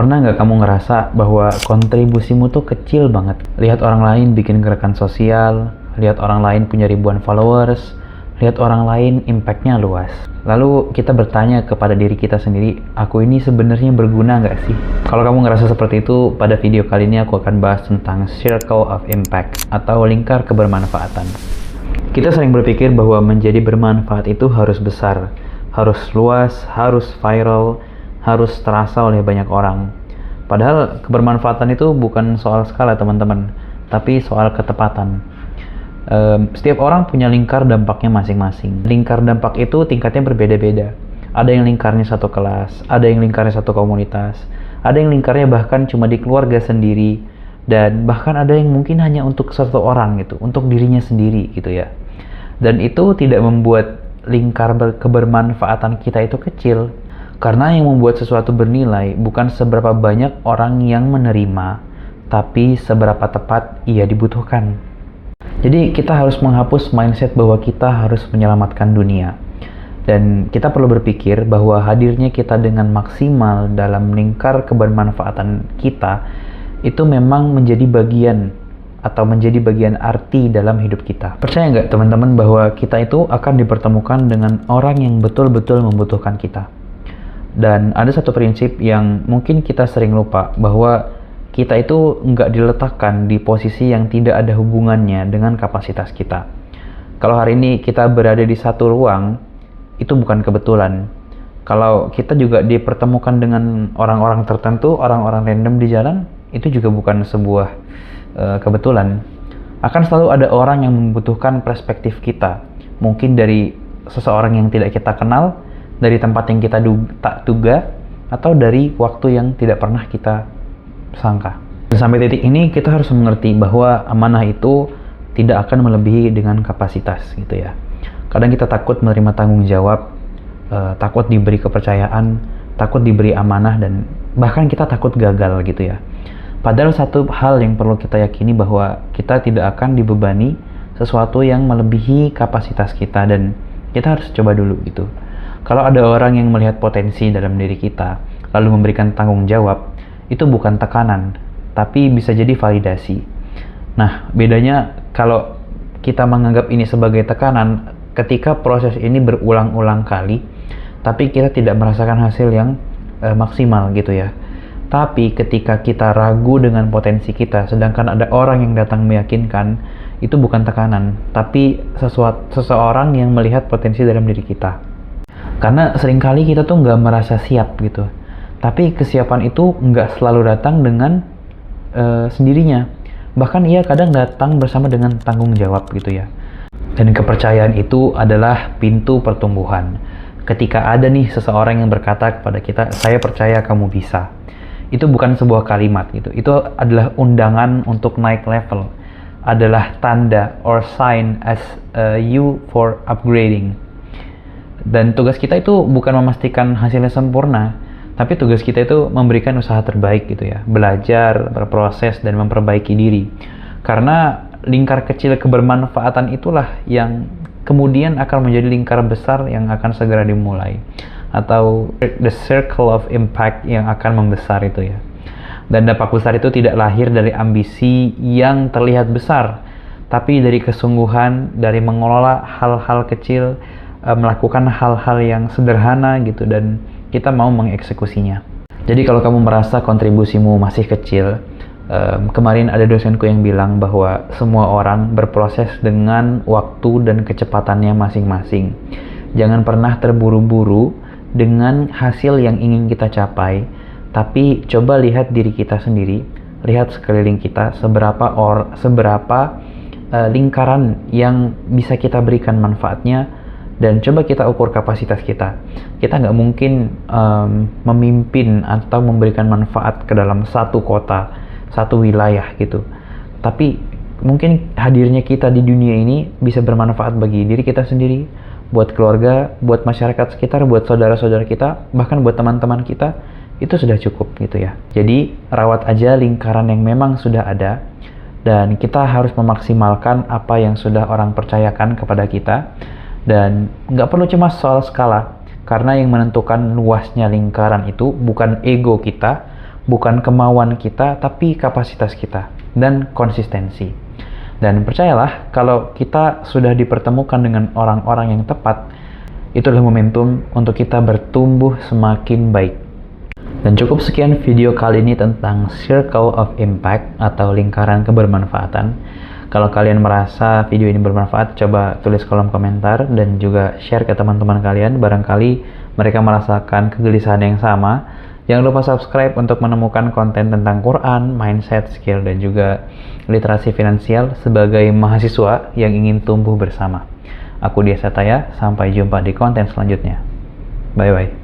Pernah nggak kamu ngerasa bahwa kontribusimu tuh kecil banget? Lihat orang lain bikin gerakan sosial, lihat orang lain punya ribuan followers, lihat orang lain impact-nya luas. Lalu kita bertanya kepada diri kita sendiri, aku ini sebenarnya berguna nggak sih? Kalau kamu ngerasa seperti itu, pada video kali ini aku akan bahas tentang Circle of Impact atau lingkar kebermanfaatan. Kita sering berpikir bahwa menjadi bermanfaat itu harus besar, harus luas, harus viral, harus terasa oleh banyak orang. Padahal kebermanfaatan itu bukan soal skala teman-teman, tapi soal ketepatan. Setiap orang punya lingkar dampaknya masing-masing. Lingkar dampak itu tingkatnya berbeda-beda. Ada yang lingkarnya satu kelas, ada yang lingkarnya satu komunitas, ada yang lingkarnya bahkan cuma di keluarga sendiri, dan bahkan ada yang mungkin hanya untuk satu orang gitu, untuk dirinya sendiri gitu ya. Dan itu tidak membuat lingkar kebermanfaatan kita itu kecil. Karena yang membuat sesuatu bernilai bukan seberapa banyak orang yang menerima, tapi seberapa tepat ia dibutuhkan. Jadi kita harus menghapus mindset bahwa kita harus menyelamatkan dunia. Dan kita perlu berpikir bahwa hadirnya kita dengan maksimal dalam lingkar kebermanfaatan kita, itu memang menjadi bagian atau menjadi bagian arti dalam hidup kita. Percaya nggak teman-teman bahwa kita itu akan dipertemukan dengan orang yang betul-betul membutuhkan kita? Dan ada satu prinsip yang mungkin kita sering lupa, bahwa kita itu nggak diletakkan di posisi yang tidak ada hubungannya dengan kapasitas kita. Kalau hari ini kita berada di satu ruang, itu bukan kebetulan. Kalau kita juga dipertemukan dengan orang-orang tertentu, orang-orang random di jalan, itu juga bukan sebuah kebetulan. Akan selalu ada orang yang membutuhkan perspektif kita. Mungkin dari seseorang yang tidak kita kenal, dari tempat yang kita tak duga, atau dari waktu yang tidak pernah kita sangka. Dan sampai titik ini kita harus mengerti bahwa amanah itu tidak akan melebihi dengan kapasitas gitu ya. Kadang kita takut menerima tanggung jawab, takut diberi kepercayaan, takut diberi amanah, dan bahkan kita takut gagal gitu ya. Padahal satu hal yang perlu kita yakini bahwa kita tidak akan dibebani sesuatu yang melebihi kapasitas kita, dan kita harus coba dulu gitu. Kalau ada orang yang melihat potensi dalam diri kita, lalu memberikan tanggung jawab, itu bukan tekanan, tapi bisa jadi validasi. Nah, bedanya kalau kita menganggap ini sebagai tekanan, ketika proses ini berulang-ulang kali, tapi kita tidak merasakan hasil yang maksimal gitu ya. Tapi ketika kita ragu dengan potensi kita, sedangkan ada orang yang datang meyakinkan, itu bukan tekanan, tapi seseorang yang melihat potensi dalam diri kita. Karena seringkali kita tuh nggak merasa siap gitu. Tapi kesiapan itu nggak selalu datang dengan sendirinya. Bahkan ia kadang datang bersama dengan tanggung jawab gitu ya. Dan kepercayaan itu adalah pintu pertumbuhan. Ketika ada nih seseorang yang berkata kepada kita, saya percaya kamu bisa. Itu bukan sebuah kalimat gitu. Itu adalah undangan untuk naik level. Adalah tanda or sign as you for upgrading. Dan tugas kita itu bukan memastikan hasilnya sempurna, tapi tugas kita itu memberikan usaha terbaik gitu ya, belajar, berproses, dan memperbaiki diri. Karena lingkar kecil kebermanfaatan itulah yang kemudian akan menjadi lingkar besar yang akan segera dimulai, atau the circle of impact yang akan membesar itu ya. Dan dampak besar itu tidak lahir dari ambisi yang terlihat besar, tapi dari kesungguhan, dari mengelola hal-hal kecil, melakukan hal-hal yang sederhana gitu, dan kita mau mengeksekusinya. Jadi kalau kamu merasa kontribusimu masih kecil, kemarin ada dosenku yang bilang bahwa semua orang berproses dengan waktu dan kecepatannya masing-masing. Jangan pernah terburu-buru dengan hasil yang ingin kita capai, tapi coba lihat diri kita sendiri, lihat sekeliling kita, seberapa lingkaran yang bisa kita berikan manfaatnya, dan coba kita ukur kapasitas kita. Kita nggak mungkin memimpin atau memberikan manfaat ke dalam satu kota, satu wilayah gitu. Tapi mungkin hadirnya kita di dunia ini bisa bermanfaat bagi diri kita sendiri, buat keluarga, buat masyarakat sekitar, buat saudara-saudara kita, bahkan buat teman-teman kita. Itu sudah cukup gitu ya. Jadi rawat aja lingkaran yang memang sudah ada, dan kita harus memaksimalkan apa yang sudah orang percayakan kepada kita. Dan nggak perlu cemas soal skala, karena yang menentukan luasnya lingkaran itu bukan ego kita, bukan kemauan kita, tapi kapasitas kita dan konsistensi. Dan percayalah, kalau kita sudah dipertemukan dengan orang-orang yang tepat, itu adalah momentum untuk kita bertumbuh semakin baik. Dan cukup sekian video kali ini tentang Circle of Impact atau lingkaran kebermanfaatan. Kalau kalian merasa video ini bermanfaat, coba tulis kolom komentar dan juga share ke teman-teman kalian. Barangkali mereka merasakan kegelisahan yang sama. Jangan lupa subscribe untuk menemukan konten tentang Quran, mindset, skill, dan juga literasi finansial sebagai mahasiswa yang ingin tumbuh bersama. Aku Dia Sataya, sampai jumpa di konten selanjutnya. Bye-bye.